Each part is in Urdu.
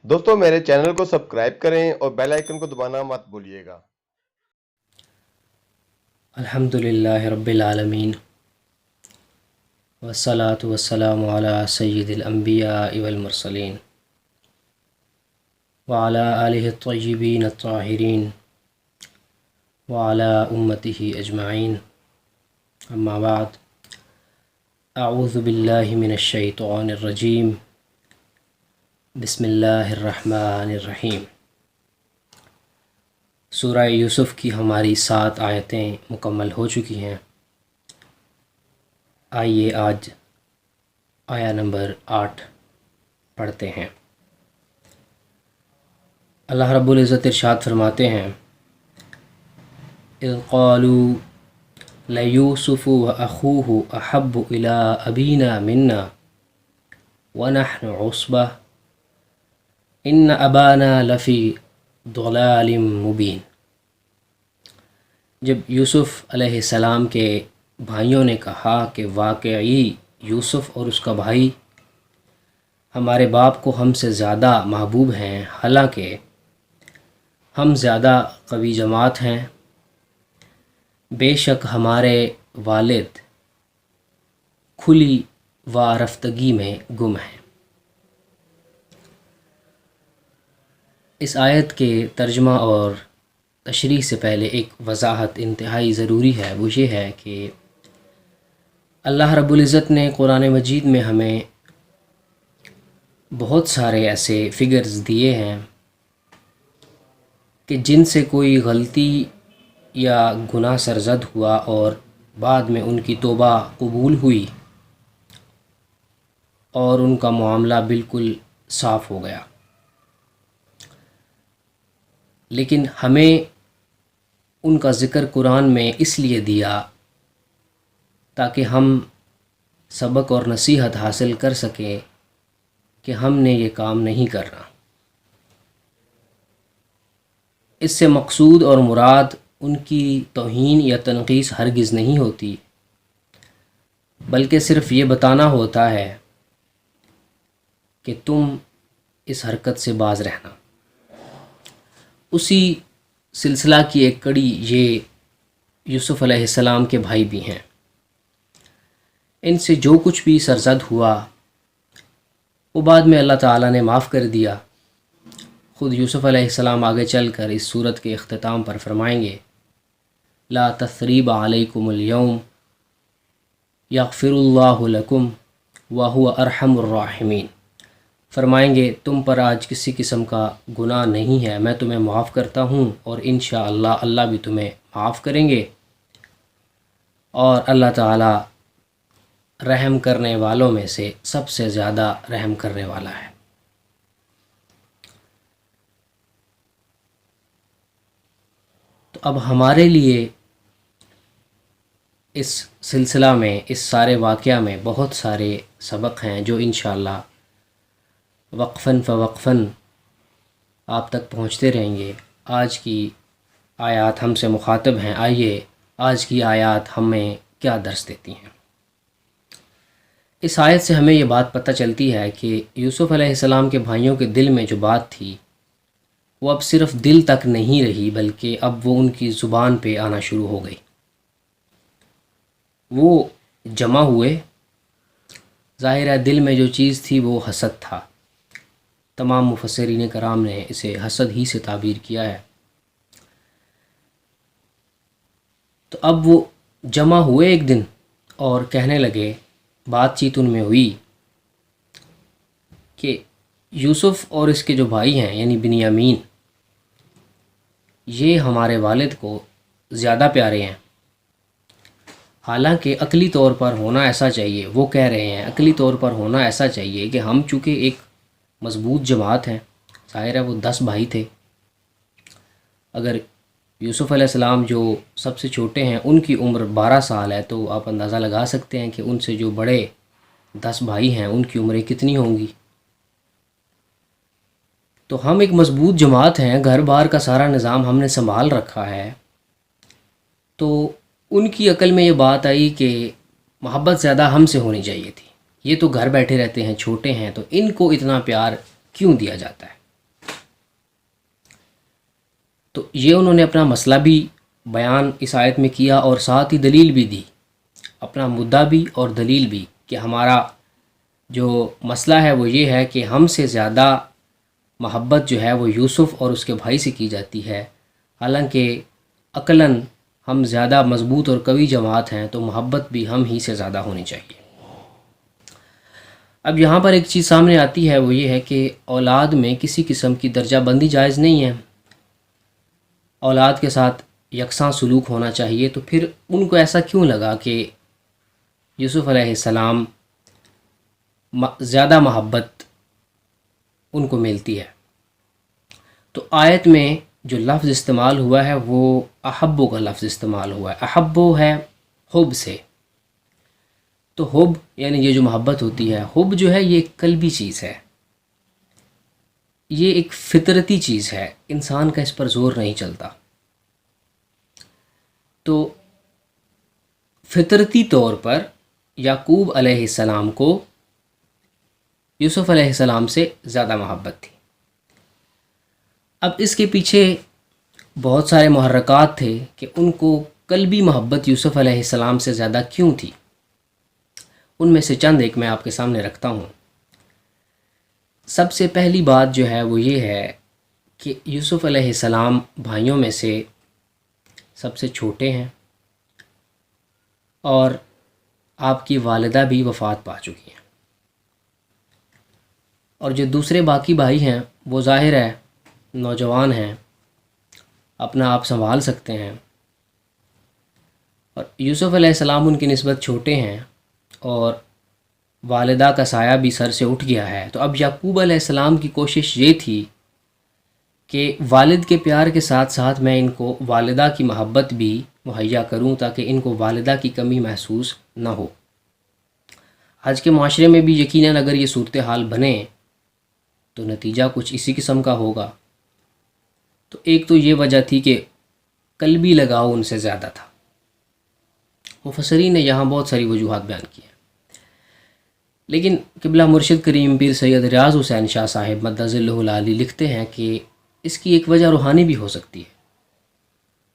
دوستوں میرے چینل کو سبسکرائب کریں اور بیل آئیکن کو دبانا مت بھولیے گا۔ الحمدللہ رب العالمین والصلاة والسلام علی سید الانبیاء والمرسلین وعلی آلہ الطیبین الطاہرین وعلی امتہ اجمعین، اما بعد، اعوذ باللہ من الشیطان الرجیم، بسم اللہ الرحمن الرحیم۔ سورہ یوسف کی ہماری 7 آیتیں مکمل ہو چکی ہیں۔ آئیے آج آیا نمبر 8 پڑھتے ہیں۔ اللہ رب العزت ارشاد فرماتے ہیں، اذ قالوا لیوسف واخوہ احب الی ابینا منا ونحن عصبہ ان ابانا لفی ضلال مبین۔ جب یوسف علیہ السلام کے بھائیوں نے کہا کہ واقعی یوسف اور اس کا بھائی ہمارے باپ کو ہم سے زیادہ محبوب ہیں، حالانکہ ہم زیادہ قوی جماعت ہیں، بے شک ہمارے والد کھلی وارفتگی میں گم ہیں۔ اس آیت کے ترجمہ اور تشریح سے پہلے ایک وضاحت انتہائی ضروری ہے، وہ یہ ہے کہ اللہ رب العزت نے قرآن مجید میں ہمیں بہت سارے ایسے فگرز دیے ہیں کہ جن سے کوئی غلطی یا گناہ سرزد ہوا اور بعد میں ان کی توبہ قبول ہوئی اور ان کا معاملہ بالکل صاف ہو گیا، لیکن ہمیں ان کا ذکر قرآن میں اس لیے دیا تاکہ ہم سبق اور نصیحت حاصل کر سکیں کہ ہم نے یہ کام نہیں کرنا۔ اس سے مقصود اور مراد ان کی توہین یا تنقیص ہرگز نہیں ہوتی، بلکہ صرف یہ بتانا ہوتا ہے کہ تم اس حرکت سے باز رہنا۔ اسی سلسلہ کی ایک کڑی یہ یوسف علیہ السلام کے بھائی بھی ہیں۔ ان سے جو کچھ بھی سرزد ہوا وہ بعد میں اللہ تعالیٰ نے معاف کر دیا۔ خود یوسف علیہ السلام آگے چل کر اس صورت کے اختتام پر فرمائیں گے، لا تثریب علیکم اليوم یغفر اللہ لکم وہو ارحم الراحمین۔ فرمائیں گے تم پر آج کسی قسم کا گناہ نہیں ہے، میں تمہیں معاف کرتا ہوں اور انشاءاللہ اللہ بھی تمہیں معاف کریں گے، اور اللہ تعالی رحم کرنے والوں میں سے سب سے زیادہ رحم کرنے والا ہے۔ تو اب ہمارے لیے اس سلسلہ میں، اس سارے واقعہ میں بہت سارے سبق ہیں جو انشاءاللہ وقفاً فوقفاً آپ تک پہنچتے رہیں گے۔ آج کی آیات ہم سے مخاطب ہیں، آئیے آج کی آیات ہمیں کیا درس دیتی ہیں۔ اس آیت سے ہمیں یہ بات پتہ چلتی ہے کہ یوسف علیہ السلام کے بھائیوں کے دل میں جو بات تھی وہ اب صرف دل تک نہیں رہی، بلکہ اب وہ ان کی زبان پہ آنا شروع ہو گئی۔ وہ جمع ہوئے، ظاہر ہے دل میں جو چیز تھی وہ حسد تھا۔ تمام مفسرین کرام نے اسے حسد ہی سے تعبیر کیا ہے۔ تو اب وہ جمع ہوئے ایک دن اور کہنے لگے، بات چیت ان میں ہوئی کہ یوسف اور اس کے جو بھائی ہیں یعنی بنیامین، یہ ہمارے والد کو زیادہ پیارے ہیں، حالانکہ عقلی طور پر ہونا ایسا چاہیے، وہ کہہ رہے ہیں عقلی طور پر ہونا ایسا چاہیے کہ ہم چونکہ ایک مضبوط جماعت ہیں، ظاہر ہے وہ 10 بھائی تھے، اگر یوسف علیہ السلام جو سب سے چھوٹے ہیں ان کی عمر 12 سال ہے تو آپ اندازہ لگا سکتے ہیں کہ ان سے جو بڑے 10 بھائی ہیں ان کی عمریں کتنی ہوں گی۔ تو ہم ایک مضبوط جماعت ہیں، گھر بار کا سارا نظام ہم نے سنبھال رکھا ہے، تو ان کی عقل میں یہ بات آئی کہ محبت زیادہ ہم سے ہونی چاہیے تھی، یہ تو گھر بیٹھے رہتے ہیں، چھوٹے ہیں، تو ان کو اتنا پیار کیوں دیا جاتا ہے۔ تو یہ انہوں نے اپنا مسئلہ بھی بیان اس آیت میں کیا اور ساتھ ہی دلیل بھی دی، اپنا مدعا بھی اور دلیل بھی، کہ ہمارا جو مسئلہ ہے وہ یہ ہے کہ ہم سے زیادہ محبت جو ہے وہ یوسف اور اس کے بھائی سے کی جاتی ہے، حالانکہ عقلاً ہم زیادہ مضبوط اور قوی جماعت ہیں، تو محبت بھی ہم ہی سے زیادہ ہونی چاہیے۔ اب یہاں پر ایک چیز سامنے آتی ہے، وہ یہ ہے کہ اولاد میں کسی قسم کی درجہ بندی جائز نہیں ہے، اولاد کے ساتھ یکساں سلوک ہونا چاہیے۔ تو پھر ان کو ایسا کیوں لگا کہ یوسف علیہ السلام زیادہ محبت ان کو ملتی ہے؟ تو آیت میں جو لفظ استعمال ہوا ہے وہ احبو کا لفظ استعمال ہوا ہے۔ احبو ہے حب سے، تو حب یعنی یہ جو محبت ہوتی ہے، حب جو ہے یہ ایک قلبی چیز ہے، یہ ایک فطرتی چیز ہے، انسان کا اس پر زور نہیں چلتا۔ تو فطرتی طور پر یعقوب علیہ السلام کو یوسف علیہ السلام سے زیادہ محبت تھی۔ اب اس کے پیچھے بہت سارے محرکات تھے کہ ان کو قلبی محبت یوسف علیہ السلام سے زیادہ کیوں تھی۔ ان میں سے چند ایک میں آپ کے سامنے رکھتا ہوں۔ سب سے پہلی بات جو ہے وہ یہ ہے کہ یوسف علیہ السلام بھائیوں میں سے سب سے چھوٹے ہیں، اور آپ کی والدہ بھی وفات پا چکی ہیں، اور جو دوسرے باقی بھائی ہیں وہ ظاہر ہے نوجوان ہیں، اپنا آپ سنبھال سکتے ہیں، اور یوسف علیہ السلام ان کی نسبت چھوٹے ہیں، اور والدہ کا سایہ بھی سر سے اٹھ گیا ہے۔ تو اب یعقوب علیہ السلام کی کوشش یہ تھی کہ والد کے پیار کے ساتھ ساتھ میں ان کو والدہ کی محبت بھی مہیا کروں، تاکہ ان کو والدہ کی کمی محسوس نہ ہو۔ آج کے معاشرے میں بھی یقیناً اگر یہ صورتحال بنے تو نتیجہ کچھ اسی قسم کا ہوگا۔ تو ایک تو یہ وجہ تھی کہ قلبی لگاؤ ان سے زیادہ تھا۔ مفسرین نے یہاں بہت ساری وجوہات بیان کی ہیں، لیکن قبلہ مرشد کریم پیر سید ریاض حسین شاہ صاحب مدظ اللہ العالی لکھتے ہیں کہ اس کی ایک وجہ روحانی بھی ہو سکتی ہے۔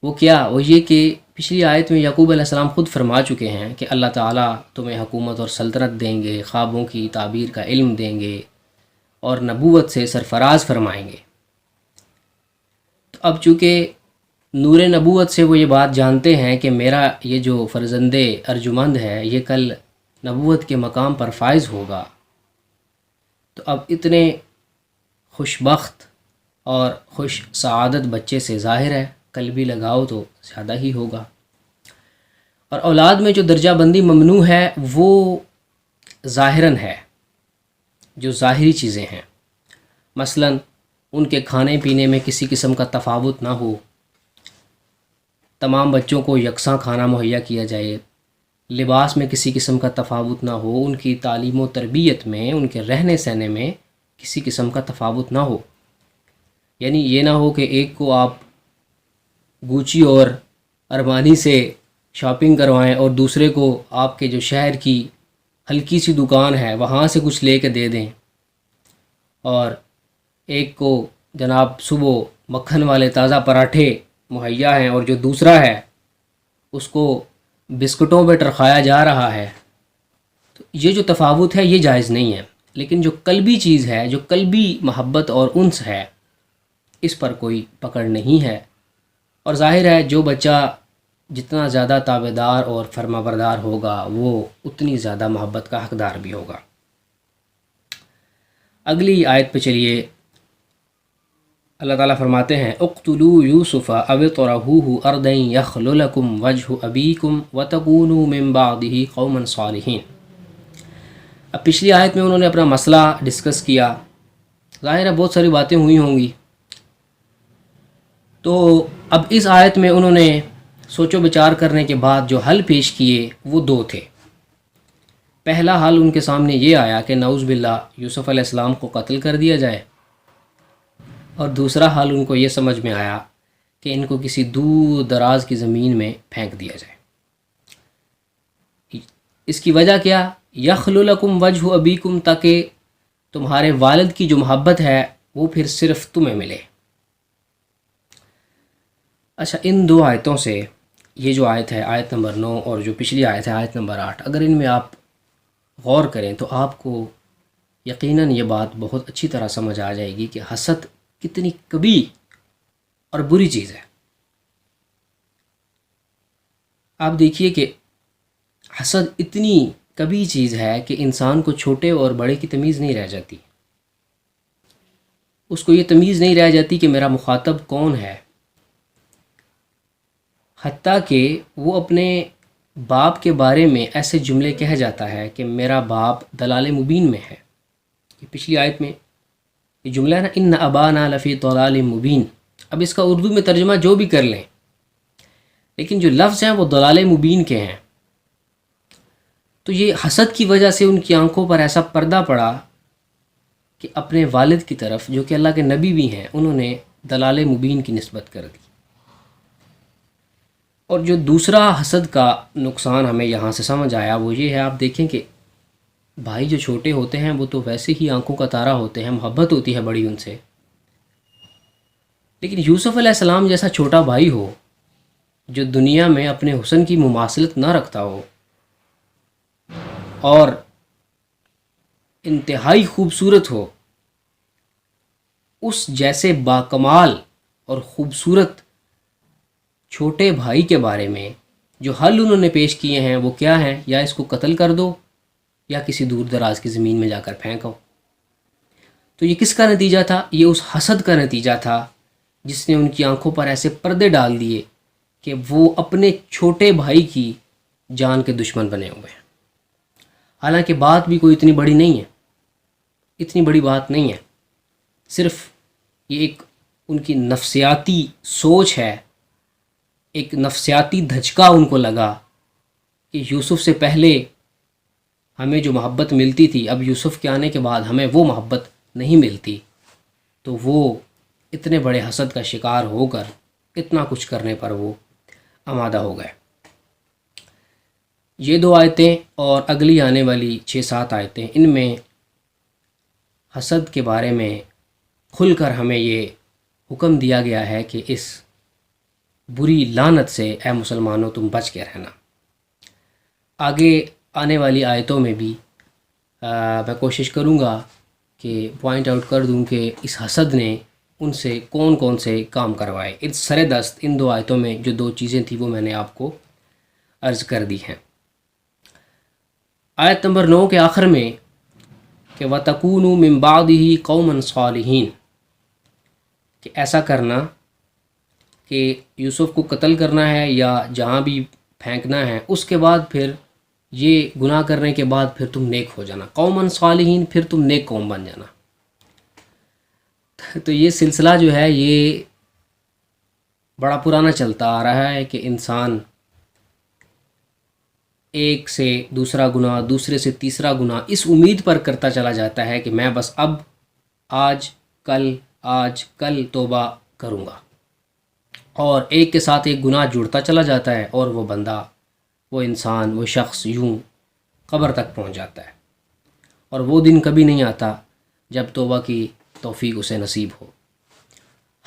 وہ کیا؟ وہ یہ کہ پچھلی آیت میں یعقوب علیہ السلام خود فرما چکے ہیں کہ اللہ تعالیٰ تمہیں حکومت اور سلطنت دیں گے، خوابوں کی تعبیر کا علم دیں گے، اور نبوت سے سرفراز فرمائیں گے۔ تو اب چونکہ نور نبوت سے وہ یہ بات جانتے ہیں کہ میرا یہ جو فرزند ارجمند ہے یہ کل نبوت کے مقام پر فائز ہوگا، تو اب اتنے خوشبخت اور خوش سعادت بچے سے ظاہر ہے قلبی لگاؤ تو زیادہ ہی ہوگا۔ اور اولاد میں جو درجہ بندی ممنوع ہے وہ ظاہراً ہے، جو ظاہری چیزیں ہیں، مثلاً ان کے کھانے پینے میں کسی قسم کا تفاوت نہ ہو، تمام بچوں کو یکساں کھانا مہیا کیا جائے، لباس میں کسی قسم کا تفاوت نہ ہو، ان کی تعلیم و تربیت میں، ان کے رہنے سہنے میں کسی قسم کا تفاوت نہ ہو۔ یعنی یہ نہ ہو کہ ایک کو آپ گوچی اور ارمانی سے شاپنگ کروائیں اور دوسرے کو آپ کے جو شہر کی ہلکی سی دکان ہے وہاں سے کچھ لے کے دے دیں، اور ایک کو جناب صبح مکھن والے تازہ پراٹھے مہیا ہیں اور جو دوسرا ہے اس کو بسکٹوں پہ ٹرکھایا جا رہا ہے۔ تو یہ جو تفاوت ہے یہ جائز نہیں ہے، لیکن جو قلبی چیز ہے، جو قلبی محبت اور انس ہے، اس پر کوئی پکڑ نہیں ہے۔ اور ظاہر ہے جو بچہ جتنا زیادہ تابعدار اور فرما بردار ہوگا وہ اتنی زیادہ محبت کا حقدار بھی ہوگا۔ اگلی آیت پہ چلیے، اللہ تعالیٰ فرماتے ہیں اقتلوا یوسف او اطرحوہ ارضا یخل لکم وجہ ابیکم وتکونوا من بعدہ قوما صالحین۔ اب پچھلی آیت میں انہوں نے اپنا مسئلہ ڈسکس کیا، ظاہر ہے بہت ساری باتیں ہوئی ہوں گی، تو اب اس آیت میں انہوں نے سوچ و بچار کرنے کے بعد جو حل پیش کیے وہ دو تھے۔ پہلا حل ان کے سامنے یہ آیا کہ نعوذ باللہ یوسف علیہ السلام کو قتل کر دیا جائے، اور دوسرا حل ان کو یہ سمجھ میں آیا کہ ان کو کسی دور دراز کی زمین میں پھینک دیا جائے۔ اس کی وجہ کیا؟ یخل لکم وجہ ابیکم، تاکہ تمہارے والد کی جو محبت ہے وہ پھر صرف تمہیں ملے۔ اچھا، ان دو آیتوں سے، یہ جو آیت ہے آیت نمبر 9 اور جو پچھلی آیت ہے آیت نمبر 8، اگر ان میں آپ غور کریں تو آپ کو یقیناً یہ بات بہت اچھی طرح سمجھ آ جائے گی کہ حسد کتنی کبھی اور بری چیز ہے۔ آپ دیکھیے کہ حسد اتنی کبھی چیز ہے کہ انسان کو چھوٹے اور بڑے کی تمیز نہیں رہ جاتی، اس کو یہ تمیز نہیں رہ جاتی کہ میرا مخاطب کون ہے، حتیٰ کہ وہ اپنے باپ کے بارے میں ایسے جملے کہہ جاتا ہے کہ میرا باپ دلال مبین میں ہے۔ یہ پچھلی آیت میں یہ جملہ ہے نا، ان ابانا لفی ضلال مبین۔ اب اس کا اردو میں ترجمہ جو بھی کر لیں، لیکن جو لفظ ہیں وہ ضلال مبین کے ہیں۔ تو یہ حسد کی وجہ سے ان کی آنکھوں پر ایسا پردہ پڑا کہ اپنے والد کی طرف، جو کہ اللہ کے نبی بھی ہیں، انہوں نے دلال مبین کی نسبت کر دی۔ اور جو دوسرا حسد کا نقصان ہمیں یہاں سے سمجھ آیا وہ یہ ہے، آپ دیکھیں کہ بھائی جو چھوٹے ہوتے ہیں وہ تو ویسے ہی آنکھوں کا تارا ہوتے ہیں، محبت ہوتی ہے بڑی ان سے، لیکن یوسف علیہ السلام جیسا چھوٹا بھائی ہو جو دنیا میں اپنے حسن کی مماثلت نہ رکھتا ہو اور انتہائی خوبصورت ہو، اس جیسے باکمال اور خوبصورت چھوٹے بھائی کے بارے میں جو حل انہوں نے پیش کیے ہیں وہ کیا ہیں؟ یا اس کو قتل کر دو یا کسی دور دراز کی زمین میں جا کر پھینکو۔ تو یہ کس کا نتیجہ تھا؟ یہ اس حسد کا نتیجہ تھا جس نے ان کی آنکھوں پر ایسے پردے ڈال دیے کہ وہ اپنے چھوٹے بھائی کی جان کے دشمن بنے ہوئے ہیں۔ حالانکہ بات بھی کوئی اتنی بڑی نہیں ہے، اتنی بڑی بات نہیں ہے، صرف یہ ایک ان کی نفسیاتی سوچ ہے، ایک نفسیاتی دھچکا ان کو لگا کہ یوسف سے پہلے ہمیں جو محبت ملتی تھی اب یوسف کے آنے کے بعد ہمیں وہ محبت نہیں ملتی، تو وہ اتنے بڑے حسد کا شکار ہو کر اتنا کچھ کرنے پر وہ آمادہ ہو گئے۔ یہ دو آیتیں اور اگلی آنے والی 6-7 آیتیں، ان میں حسد کے بارے میں کھل کر ہمیں یہ حکم دیا گیا ہے کہ اس بری لعنت سے اے مسلمانوں تم بچ کے رہنا۔ آگے آنے والی آیتوں میں بھی میں کوشش کروں گا کہ پوائنٹ آؤٹ کر دوں کہ اس حسد نے ان سے کون کون سے کام کروائے۔ اس سر دست ان دو آیتوں میں جو دو چیزیں تھیں وہ میں نے آپ کو عرض کر دی ہیں۔ آیت نمبر 9 کے آخر میں کہ وَتَكُونُوا مِن بَعْدِهِ قَوْمًا صَالِحِينَ، کہ ایسا کرنا کہ یوسف کو قتل کرنا ہے یا جہاں بھی پھینکنا ہے، اس کے بعد پھر یہ گناہ کرنے کے بعد پھر تم نیک ہو جانا، قومًا صالحین، پھر تم نیک قوم بن جانا۔ تو یہ سلسلہ جو ہے یہ بڑا پرانا چلتا آ رہا ہے کہ انسان ایک سے دوسرا گناہ، دوسرے سے تیسرا گناہ اس امید پر کرتا چلا جاتا ہے کہ میں بس اب آج کل توبہ کروں گا، اور ایک کے ساتھ ایک گناہ جڑتا چلا جاتا ہے اور وہ بندہ، وہ انسان، وہ شخص یوں قبر تک پہنچ جاتا ہے، اور وہ دن کبھی نہیں آتا جب توبہ کی توفیق اسے نصیب ہو۔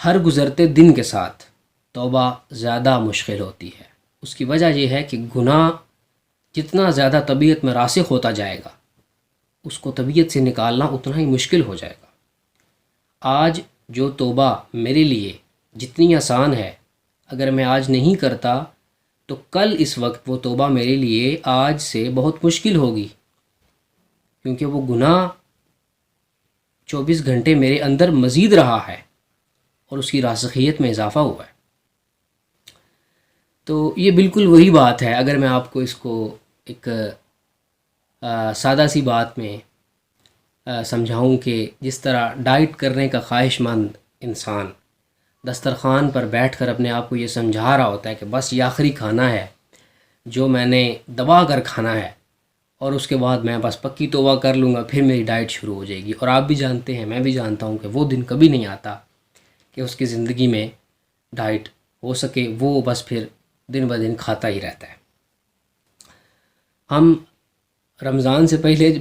ہر گزرتے دن کے ساتھ توبہ زیادہ مشکل ہوتی ہے۔ اس کی وجہ یہ ہے کہ گناہ جتنا زیادہ طبیعت میں راسخ ہوتا جائے گا، اس کو طبیعت سے نکالنا اتنا ہی مشکل ہو جائے گا۔ آج جو توبہ میرے لیے جتنی آسان ہے، اگر میں آج نہیں کرتا تو کل اس وقت وہ توبہ میرے لیے آج سے بہت مشکل ہوگی، کیونکہ وہ گناہ 24 گھنٹے میرے اندر مزید رہا ہے اور اس کی راسخیت میں اضافہ ہوا ہے۔ تو یہ بالکل وہی بات ہے، اگر میں آپ کو اس کو ایک سادہ سی بات میں سمجھاؤں کہ جس طرح ڈائٹ کرنے کا خواہش مند انسان دسترخوان پر بیٹھ کر اپنے آپ کو یہ سمجھا رہا ہوتا ہے کہ بس یہ آخری کھانا ہے جو میں نے دبا کر کھانا ہے، اور اس کے بعد میں بس پکی توبہ کر لوں گا، پھر میری ڈائٹ شروع ہو جائے گی۔ اور آپ بھی جانتے ہیں، میں بھی جانتا ہوں کہ وہ دن کبھی نہیں آتا کہ اس کی زندگی میں ڈائٹ ہو سکے، وہ بس پھر دن بدن کھاتا ہی رہتا ہے۔ ہم رمضان سے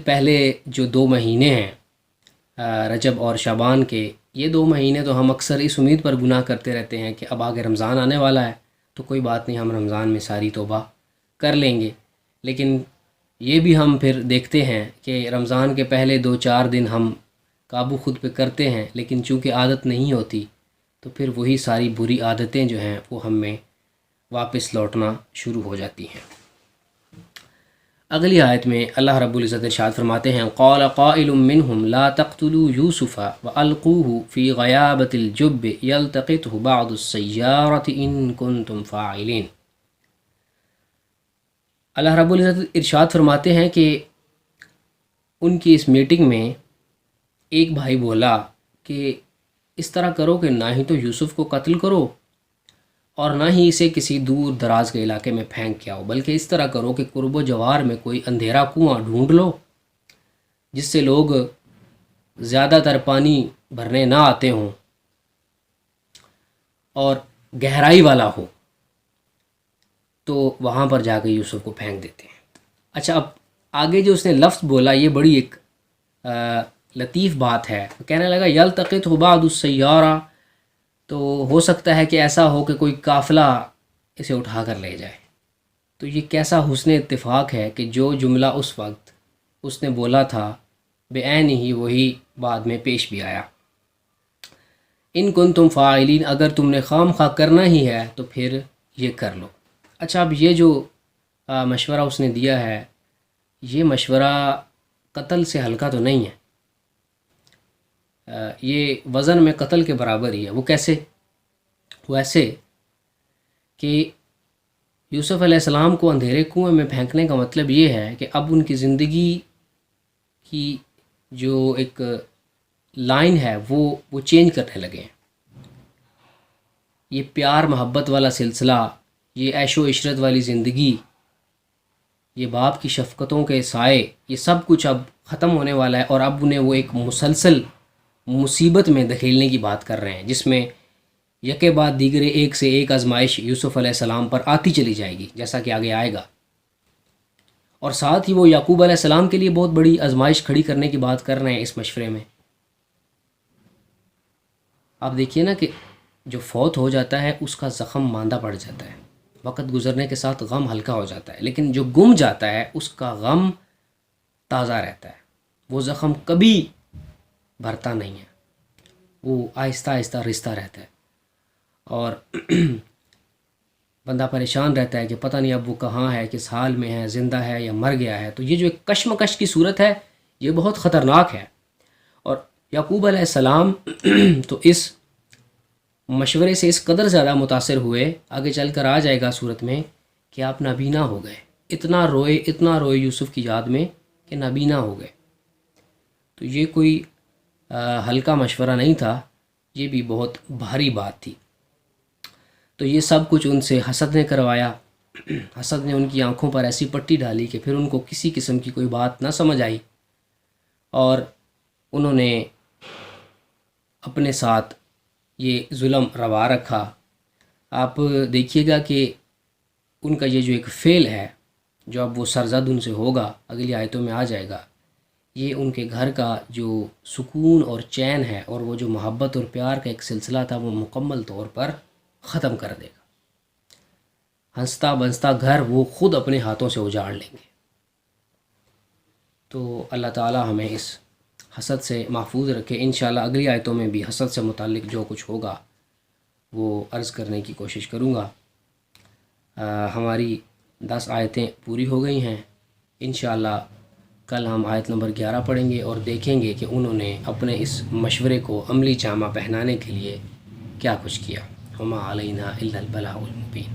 پہلے جو 2 مہینے ہیں رجب اور شعبان کے، یہ 2 مہینے تو ہم اکثر اس امید پر گناہ کرتے رہتے ہیں کہ اب آگے رمضان آنے والا ہے تو کوئی بات نہیں، ہم رمضان میں ساری توبہ کر لیں گے. لیکن یہ بھی ہم پھر دیکھتے ہیں کہ رمضان کے پہلے 2-4 دن ہم قابو خود پہ کرتے ہیں، لیکن چونکہ عادت نہیں ہوتی تو پھر وہی ساری بری عادتیں جو ہیں وہ ہم میں واپس لوٹنا شروع ہو جاتی ہیں. اگلی آیت میں اللہ رب العزت ارشاد فرماتے ہیں قال قائل منهم لا تقتلوا يوسف والقوه في غيابة الجب يلتقطه بعض السيارة ان كنتم فاعلين. اللہ رب العزت ارشاد فرماتے ہیں کہ ان کی اس میٹنگ میں ایک بھائی بولا کہ اس طرح کرو کہ نہ ہی تو یوسف کو قتل کرو اور نہ ہی اسے کسی دور دراز کے علاقے میں پھینک کے آؤ، بلکہ اس طرح کرو کہ قرب و جوار میں کوئی اندھیرا کنواں ڈھونڈ لو جس سے لوگ زیادہ تر پانی بھرنے نہ آتے ہوں اور گہرائی والا ہو، تو وہاں پر جا کے یوسف کو پھینک دیتے ہیں. اچھا، اب آگے جو اس نے لفظ بولا یہ بڑی ایک لطیف بات ہے. کہنے لگا یلتقطہ بعض السیارہ، تو ہو سکتا ہے کہ ایسا ہو کہ کوئی قافلہ اسے اٹھا کر لے جائے. تو یہ کیسا حسن اتفاق ہے کہ جو جملہ اس وقت اس نے بولا تھا بعین ہی وہی بعد میں پیش بھی آیا. ان کنتم فاعلین، اگر تم نے خام خواہ کرنا ہی ہے تو پھر یہ کر لو. اچھا، اب یہ جو مشورہ اس نے دیا ہے یہ مشورہ قتل سے ہلکا تو نہیں ہے، یہ وزن میں قتل کے برابر ہی ہے. وہ کیسے؟ وہ ایسے کہ یوسف علیہ السلام کو اندھیرے کنویں میں پھینکنے کا مطلب یہ ہے کہ اب ان کی زندگی کی جو ایک لائن ہے وہ چینج کرنے لگے ہیں. یہ پیار محبت والا سلسلہ، یہ عیش و عشرت والی زندگی، یہ باپ کی شفقتوں کے سائے، یہ سب کچھ اب ختم ہونے والا ہے، اور اب انہیں وہ ایک مسلسل مصیبت میں دھکیلنے کی بات کر رہے ہیں جس میں یکے بعد دیگرے ایک سے ایک آزمائش یوسف علیہ السلام پر آتی چلی جائے گی، جیسا کہ آگے آئے گا. اور ساتھ ہی وہ یعقوب علیہ السلام کے لیے بہت بڑی آزمائش کھڑی کرنے کی بات کر رہے ہیں اس مشورے میں. آپ دیکھیے نا کہ جو فوت ہو جاتا ہے اس کا زخم ماندہ پڑ جاتا ہے، وقت گزرنے کے ساتھ غم ہلکا ہو جاتا ہے، لیکن جو گم جاتا ہے اس کا غم تازہ رہتا ہے، وہ زخم کبھی بھرتا نہیں ہے، وہ آہستہ آہستہ رشتہ رہتا ہے، اور بندہ پریشان رہتا ہے کہ پتہ نہیں اب وہ کہاں ہے، کس حال میں ہے، زندہ ہے یا مر گیا ہے. تو یہ جو ایک کشمکش کی صورت ہے یہ بہت خطرناک ہے. اور یعقوب علیہ السلام تو اس مشورے سے اس قدر زیادہ متاثر ہوئے، آگے چل کر آ جائے گا صورت میں، کہ آپ نابینا ہو گئے. اتنا روئے یوسف کی یاد میں کہ نابینا ہو گئے. تو یہ کوئی ہلکا مشورہ نہیں تھا، یہ بھی بہت بھاری بات تھی. تو یہ سب کچھ ان سے حسد نے کروایا. حسد نے ان کی آنکھوں پر ایسی پٹی ڈالی کہ پھر ان کو کسی قسم کی کوئی بات نہ سمجھ آئی، اور انہوں نے اپنے ساتھ یہ ظلم روا رکھا. آپ دیکھیے گا کہ ان کا یہ جو ایک فعل ہے جو اب وہ سرزد ان سے ہوگا، اگلی آیتوں میں آ جائے گا، یہ ان کے گھر کا جو سکون اور چین ہے اور وہ جو محبت اور پیار کا ایک سلسلہ تھا وہ مکمل طور پر ختم کر دے گا. ہنستا بنستا گھر وہ خود اپنے ہاتھوں سے اجاڑ لیں گے. تو اللہ تعالی ہمیں اس حسد سے محفوظ رکھے. انشاءاللہ اگلی آیتوں میں بھی حسد سے متعلق جو کچھ ہوگا وہ عرض کرنے کی کوشش کروں گا. ہماری 10 آیتیں پوری ہو گئی ہیں. انشاءاللہ کل ہم آیت نمبر 11 پڑھیں گے اور دیکھیں گے کہ انہوں نے اپنے اس مشورے کو عملی جامہ پہنانے کے لیے کیا کچھ کیا. وما علینا الا البلاغ المبین.